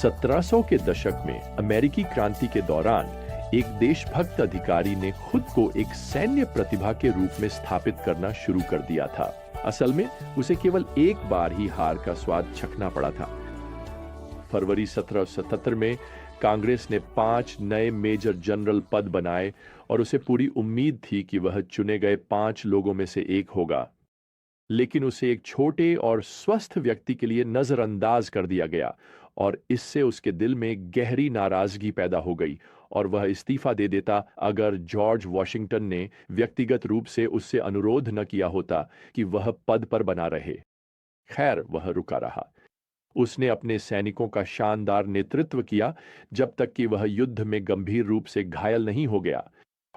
1700 के दशक में अमेरिकी क्रांति के दौरान एक देशभक्त अधिकारी ने खुद को एक सैन्य प्रतिभा के रूप में स्थापित करना शुरू कर दिया था। असल में उसे केवल एक बार ही हार का स्वाद चखना पड़ा था। फरवरी 1777 में कांग्रेस ने 5 नए मेजर जनरल पद बनाए और उसे पूरी उम्मीद थी कि वह चुने गए 5 लोगों में से एक होगा। लेकिन उसे एक छोटे और स्वस्थ व्यक्ति के लिए नजरअंदाज कर दिया गया और इससे उसके दिल में गहरी नाराजगी पैदा हो गई और वह इस्तीफा दे देता अगर जॉर्ज वॉशिंगटन ने व्यक्तिगत रूप से उससे अनुरोध न किया होता कि वह पद पर बना रहे। खैर, वह रुका रहा। उसने अपने सैनिकों का शानदार नेतृत्व किया जब तक कि वह युद्ध में गंभीर रूप से घायल नहीं हो गया,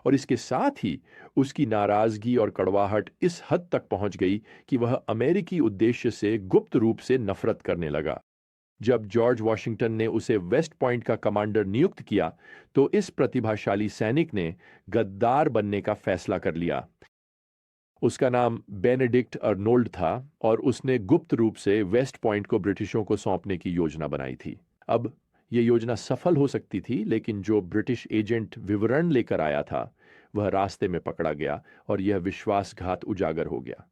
और इसके साथ ही उसकी नाराजगी और कड़वाहट इस हद तक पहुंच गई कि वह अमेरिकी उद्देश्य से गुप्त रूप से नफरत करने लगा। जब जॉर्ज वॉशिंगटन ने उसे वेस्ट पॉइंट का कमांडर नियुक्त किया तो इस प्रतिभाशाली सैनिक ने गद्दार बनने का फैसला कर लिया। उसका नाम बेनेडिक्ट अर्नोल्ड था और उसने गुप्त रूप से वेस्ट पॉइंट को ब्रिटिशों को सौंपने की योजना बनाई थी। अब यह योजना सफल हो सकती थी, लेकिन जो ब्रिटिश एजेंट विवरण लेकर आया था वह रास्ते में पकड़ा गया और यह विश्वासघात उजागर हो गया।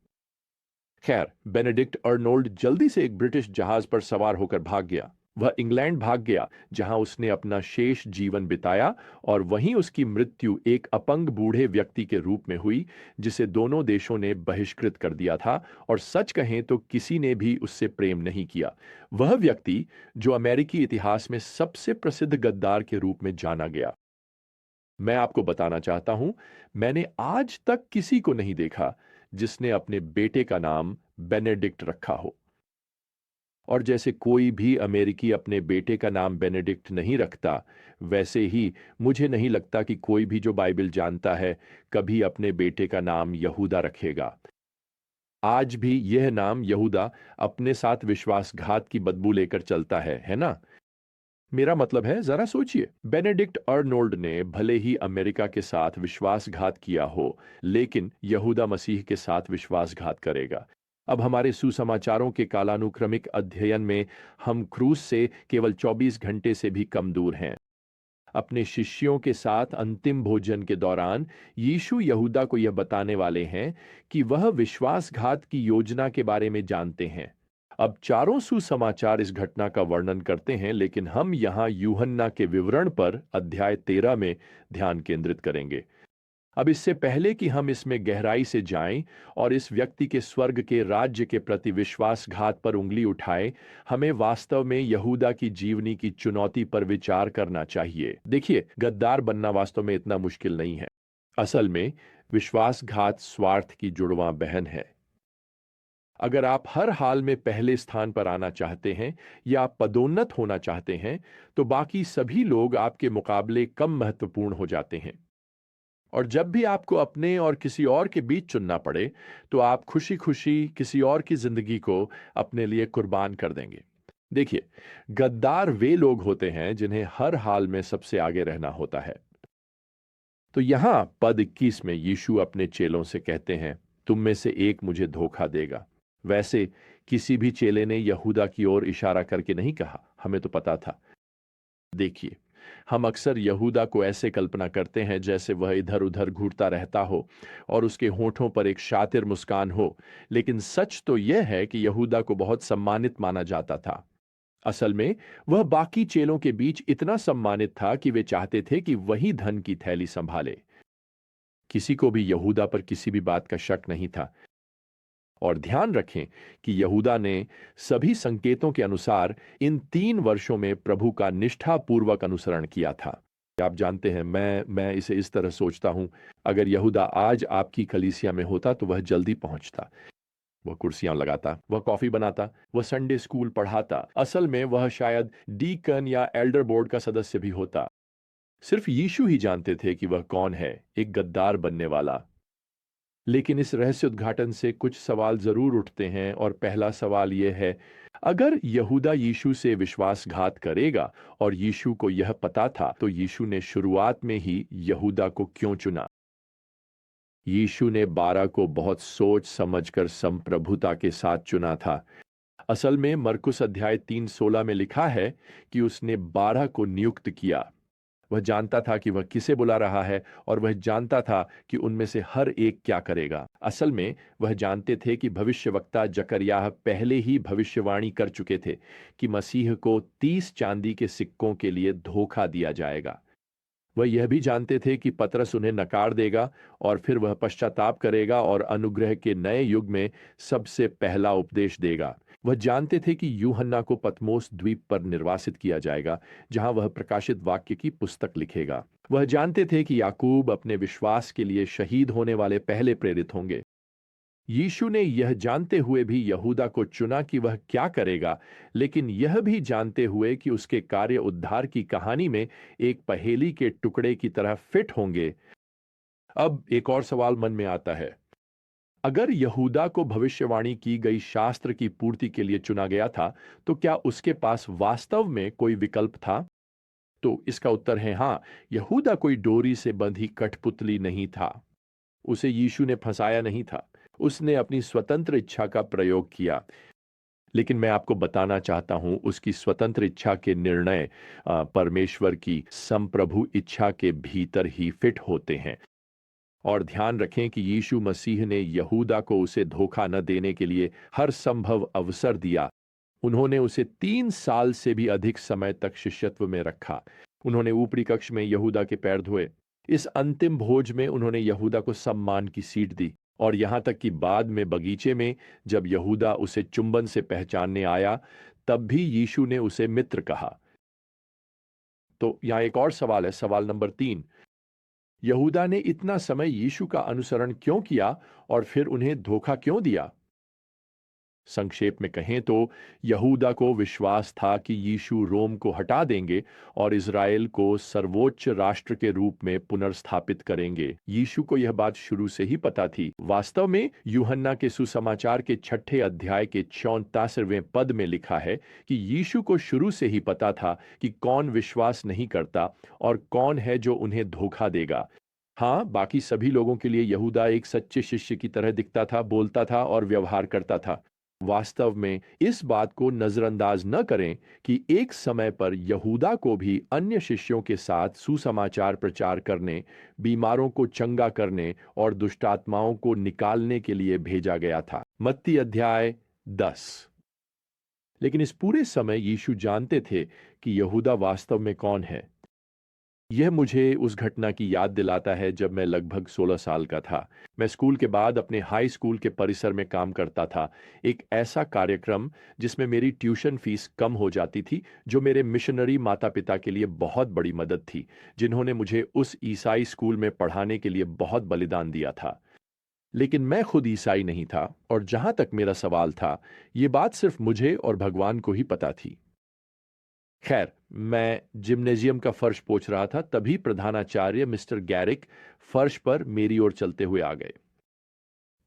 खैर, बेनेडिक्ट अर्नोल्ड जल्दी से एक ब्रिटिश जहाज पर सवार होकर भाग गया। वह इंग्लैंड भाग गया, जहां उसने अपना शेष जीवन बिताया और वहीं उसकी मृत्यु एक अपंग बूढ़े व्यक्ति के रूप में हुई जिसे दोनों देशों ने बहिष्कृत कर दिया था, और सच कहें तो किसी ने भी उससे प्रेम नहीं किया। वह व्यक्ति जो अमेरिकी इतिहास में सबसे प्रसिद्ध गद्दार के रूप में जाना गया। मैं आपको बताना चाहता हूं, मैंने आज तक किसी को नहीं देखा जिसने अपने बेटे का नाम बेनेडिक्ट रखा हो। और जैसे कोई भी अमेरिकी अपने बेटे का नाम बेनेडिक्ट नहीं रखता, वैसे ही मुझे नहीं लगता कि कोई भी जो बाइबल जानता है कभी अपने बेटे का नाम यहूदा रखेगा। आज भी यह नाम यहूदा अपने साथ विश्वासघात की बदबू लेकर चलता है ना? मेरा मतलब है, जरा सोचिए, बेनेडिक्ट अर्नोल्ड ने भले ही अमेरिका के साथ विश्वासघात किया हो, लेकिन यहूदा मसीह के साथ विश्वासघात करेगा। अब हमारे सुसमाचारों के कालानुक्रमिक अध्ययन में हम क्रूस से केवल 24 घंटे से भी कम दूर हैं। अपने शिष्यों के साथ अंतिम भोजन के दौरान यीशु यहूदा को यह बताने वाले हैं कि वह विश्वासघात की योजना के बारे में जानते हैं। अब चारों सुसमाचार इस घटना का वर्णन करते हैं, लेकिन हम यहां यूहन्ना के विवरण पर अध्याय 13 में ध्यान केंद्रित करेंगे। अब इससे पहले कि हम इसमें गहराई से जाएं और इस व्यक्ति के स्वर्ग के राज्य के प्रति विश्वासघात पर उंगली उठाएं, हमें वास्तव में यहूदा की जीवनी की चुनौती पर विचार करना चाहिए। देखिए, गद्दार बनना वास्तव में इतना मुश्किल नहीं है। असल में विश्वासघात स्वार्थ की जुड़वां बहन है। अगर आप हर हाल में पहले स्थान पर आना चाहते हैं या आप पदोन्नत होना चाहते हैं, तो बाकी सभी लोग आपके मुकाबले कम महत्वपूर्ण हो जाते हैं। और जब भी आपको अपने और किसी और के बीच चुनना पड़े, तो आप खुशी खुशी किसी और की जिंदगी को अपने लिए कुर्बान कर देंगे। देखिए, गद्दार वे लोग होते हैं जिन्हें हर हाल में सबसे आगे रहना होता है। तो यहां पद 21 में यीशु अपने चेलों से कहते हैं, तुम में से एक मुझे धोखा देगा। वैसे किसी भी चेले ने यहूदा की ओर इशारा करके नहीं कहा, हमें तो पता था। देखिए, हम अक्सर यहूदा को ऐसे कल्पना करते हैं जैसे वह इधर उधर घूरता रहता हो और उसके होठों पर एक शातिर मुस्कान हो, लेकिन सच तो यह है कि यहूदा को बहुत सम्मानित माना जाता था। असल में वह बाकी चेलों के बीच इतना सम्मानित था कि वे चाहते थे कि वही धन की थैली संभाले। किसी को भी यहूदा पर किसी भी बात का शक नहीं था। और ध्यान रखें कि यहूदा ने सभी संकेतों के अनुसार इन 3 वर्षों में प्रभु का निष्ठापूर्वक अनुसरण किया था। आप जानते हैं, मैं इसे इस तरह सोचता हूं, अगर यहूदा आज आपकी कलीसिया में होता तो वह जल्दी पहुंचता। वह कुर्सियां लगाता, वह कॉफी बनाता, वह संडे स्कूल पढ़ाता। असल में वह शायद डीकन या एल्डर बोर्ड का सदस्य भी होता। सिर्फ यीशु ही जानते थे कि वह कौन है, एक गद्दार बनने वाला। लेकिन इस रहस्य उद्घाटन से कुछ सवाल जरूर उठते हैं, और पहला सवाल यह है, अगर यहूदा यीशु से विश्वासघात करेगा और यीशु को यह पता था, तो यीशु ने शुरुआत में ही यहूदा को क्यों चुना? यीशु ने 12 को बहुत सोच समझकर संप्रभुता के साथ चुना था। असल में मरकुस अध्याय 3:16 में लिखा है कि उसने 12 को नियुक्त किया। वह जानता था कि वह किसे बुला रहा है और वह जानता था कि उनमें से हर एक क्या करेगा। असल में वह जानते थे कि भविष्यवक्ता जकरयाह पहले ही भविष्यवाणी कर चुके थे कि मसीह को 30 चांदी के सिक्कों के लिए धोखा दिया जाएगा। वह यह भी जानते थे कि पतरस उन्हें नकार देगा और फिर वह पश्चाताप करेगा और अनुग्रह के नए युग में सबसे पहला उपदेश देगा। वह जानते थे कि यूहन्ना को पतमोस द्वीप पर निर्वासित किया जाएगा, जहां वह प्रकाशित वाक्य की पुस्तक लिखेगा। वह जानते थे कि याकूब अपने विश्वास के लिए शहीद होने वाले पहले प्रेरित होंगे। यीशु ने यह जानते हुए भी यहूदा को चुना कि वह क्या करेगा, लेकिन यह भी जानते हुए कि उसके कार्य उद्धार की कहानी में एक पहेली के टुकड़े की तरह फिट होंगे। अब एक और सवाल मन में आता है, अगर यहूदा को भविष्यवाणी की गई शास्त्र की पूर्ति के लिए चुना गया था, तो क्या उसके पास वास्तव में कोई विकल्प था? तो इसका उत्तर है हाँ। यहूदा कोई डोरी से बंधी कठपुतली नहीं था। उसे यीशु ने फंसाया नहीं था। उसने अपनी स्वतंत्र इच्छा का प्रयोग किया। लेकिन मैं आपको बताना चाहता हूं, उसकी स्वतंत्र इच्छा के निर्णय परमेश्वर की संप्रभु इच्छा के भीतर ही फिट होते हैं। और ध्यान रखें कि यीशु मसीह ने यहूदा को उसे धोखा न देने के लिए हर संभव अवसर दिया। उन्होंने उसे 3 साल से भी अधिक समय तक शिष्यत्व में रखा। उन्होंने ऊपरी कक्ष में यहूदा के पैर धोए। इस अंतिम भोज में उन्होंने यहूदा को सम्मान की सीट दी, और यहां तक कि बाद में बगीचे में जब यहूदा उसे चुंबन से पहचानने आया, तब भी यीशु ने उसे मित्र कहा। तो यहां एक और सवाल है, सवाल नंबर 3। यहूदा ने इतना समय यीशु का अनुसरण क्यों किया और फिर उन्हें धोखा क्यों दिया? संक्षेप में कहें तो यहूदा को विश्वास था कि यीशु रोम को हटा देंगे और इज़राइल को सर्वोच्च राष्ट्र के रूप में पुनर्स्थापित करेंगे। यीशु को यह बात शुरू से ही पता थी। वास्तव में यूहन्ना के सुसमाचार के 6ठे अध्याय के 34वें पद में लिखा है कि यीशु को शुरू से ही पता था कि कौन विश्वास नहीं करता और कौन है जो उन्हें धोखा देगा। हाँ, बाकी सभी लोगों के लिए यहूदा एक सच्चे शिष्य की तरह दिखता था, बोलता था और व्यवहार करता था। वास्तव में इस बात को नजरअंदाज न करें कि एक समय पर यहूदा को भी अन्य शिष्यों के साथ सुसमाचार प्रचार करने, बीमारों को चंगा करने और दुष्टात्माओं को निकालने के लिए भेजा गया था। मत्ती अध्याय 10। लेकिन इस पूरे समय यीशु जानते थे कि यहूदा वास्तव में कौन है। यह मुझे उस घटना की याद दिलाता है जब मैं लगभग 16 साल का था। मैं स्कूल के बाद अपने हाई स्कूल के परिसर में काम करता था, एक ऐसा कार्यक्रम जिसमें मेरी ट्यूशन फीस कम हो जाती थी, जो मेरे मिशनरी माता पिता के लिए बहुत बड़ी मदद थी, जिन्होंने मुझे उस ईसाई स्कूल में पढ़ाने के लिए बहुत बलिदान दिया था। लेकिन मैं खुद ईसाई नहीं था, और जहां तक मेरा सवाल था, ये बात सिर्फ मुझे और भगवान को ही पता थी। खैर, मैं जिम्नेजियम का फर्श पोंछ रहा था, तभी प्रधानाचार्य मिस्टर गैरिक फर्श पर मेरी ओर चलते हुए आ गए।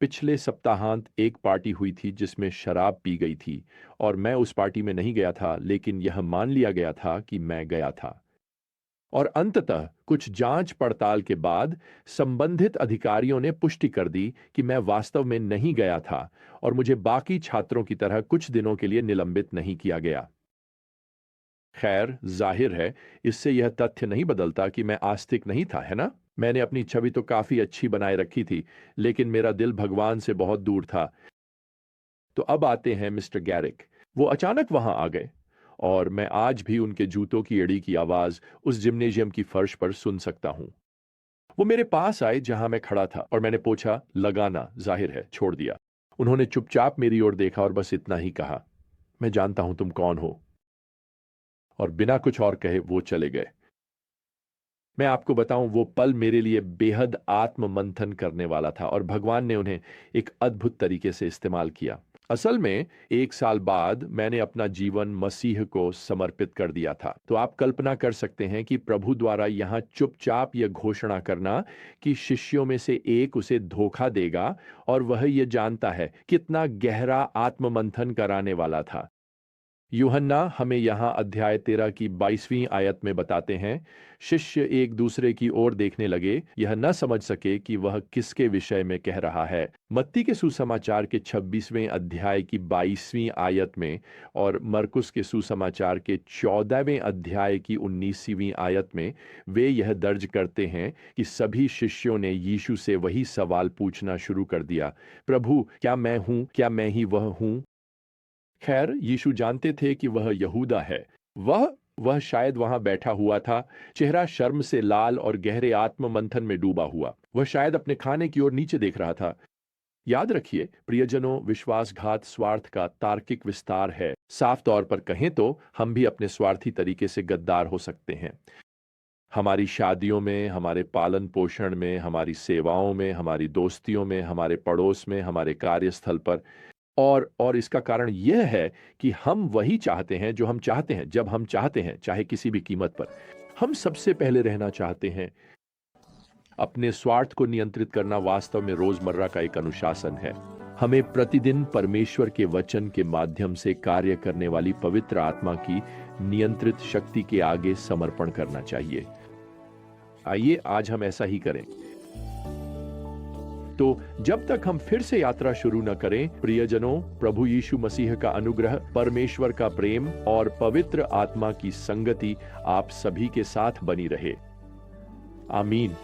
पिछले सप्ताहांत एक पार्टी हुई थी जिसमें शराब पी गई थी, और मैं उस पार्टी में नहीं गया था, लेकिन यह मान लिया गया था कि मैं गया था। और अंततः कुछ जांच पड़ताल के बाद संबंधित अधिकारियों ने पुष्टि कर दी कि मैं वास्तव में नहीं गया था, और मुझे बाकी छात्रों की तरह कुछ दिनों के लिए निलंबित नहीं किया गया। खैर, जाहिर है, इससे यह तथ्य नहीं बदलता कि मैं आस्तिक नहीं था, है ना? मैंने अपनी छवि तो काफी अच्छी बनाए रखी थी, लेकिन मेरा दिल भगवान से बहुत दूर था। तो अब आते हैं मिस्टर गैरिक। वो अचानक वहां आ गए, और मैं आज भी उनके जूतों की एड़ी की आवाज उस जिम्नेजियम की फर्श पर सुन सकता हूं। वो मेरे पास आए जहां मैं खड़ा था, और मैंने पूछा, लगाना जाहिर है छोड़ दिया। उन्होंने चुपचाप मेरी ओर देखा और बस इतना ही कहा, मैं जानता हूं तुम कौन हो। और बिना कुछ और कहे वो चले गए। मैं आपको बताऊं, वो पल मेरे लिए बेहद आत्म मंथन करने वाला था, और भगवान ने उन्हें एक अद्भुत तरीके से इस्तेमाल किया। असल में 1 साल बाद मैंने अपना जीवन मसीह को समर्पित कर दिया था। तो आप कल्पना कर सकते हैं कि प्रभु द्वारा यहाँ चुपचाप यह घोषणा करना कि शिष्यों में से एक उसे धोखा देगा, और वह यह जानता है, कितना गहरा आत्म मंथन कराने वाला था। यूहन्ना हमें यहाँ अध्याय 13 की 22वीं आयत में बताते हैं, शिष्य एक दूसरे की ओर देखने लगे, यह न समझ सके कि वह किसके विषय में कह रहा है। मत्ती के सुसमाचार के 26वें अध्याय की 22वीं आयत में और मरकुस के सुसमाचार के 14वें अध्याय की 19वीं आयत में वे यह दर्ज करते हैं कि सभी शिष्यों ने यीशु से वही सवाल पूछना शुरू कर दिया, प्रभु क्या मैं हूं, क्या मैं ही वह हूं? खैर, यीशु जानते थे कि वह यहूदा है। वह शायद वहां बैठा हुआ था, चेहरा शर्म से लाल और गहरे आत्म मंथन में डूबा हुआ। वह शायद अपने खाने की ओर नीचे देख रहा था। याद रखिए, प्रियजनों, विश्वासघात स्वार्थ का तार्किक विस्तार है। साफ तौर पर कहें तो हम भी अपने स्वार्थी तरीके से गद्दार हो सकते हैं। हमारी शादियों में, हमारे पालन पोषण में, हमारी सेवाओं में, हमारी दोस्तियों में, हमारे पड़ोस में, हमारे कार्यस्थल पर। और इसका कारण यह है कि हम वही चाहते हैं जो हम चाहते हैं, जब हम चाहते हैं, चाहे किसी भी कीमत पर। हम सबसे पहले रहना चाहते हैं। अपने स्वार्थ को नियंत्रित करना वास्तव में रोजमर्रा का एक अनुशासन है। हमें प्रतिदिन परमेश्वर के वचन के माध्यम से कार्य करने वाली पवित्र आत्मा की नियंत्रित शक्ति के आगे समर्पण करना चाहिए। आइए आज हम ऐसा ही करें। तो जब तक हम फिर से यात्रा शुरू न करें, प्रियजनों, प्रभु यीशु मसीह का अनुग्रह, परमेश्वर का प्रेम और पवित्र आत्मा की संगति आप सभी के साथ बनी रहे। आमीन।